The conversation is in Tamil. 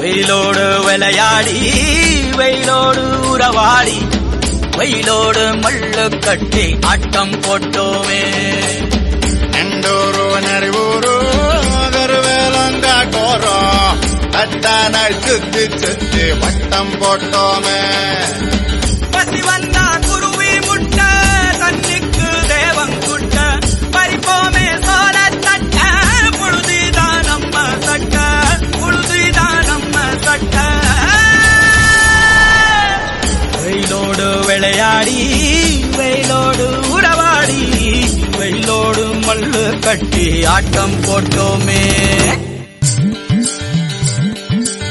வெயிலோடு விளையாடி வெயிலோடு உறவாடி வெயிலோடு மல்லு கட்டி ஆட்டம் போட்டோமே. எண்டூரு நெறிவூரு கருவேலங்காட்டோரோ அட்டானாய் சுத்தி சுத்தி வட்டம் போட்டோமே. பசி வந்தா குருவி முட்ட தண்ணிக்கு தேவங்குட்ட பறிப்போமே சோழ தட்ட புழுதிதான் நம்ம சட்ட புழுதிதான் நம்ம சட்ட. வெயிலோடு விளையாடி வெயிலோடு உறவாடி வெயிலோடு மல்லு கட்டி ஆட்டம் போட்டோமே.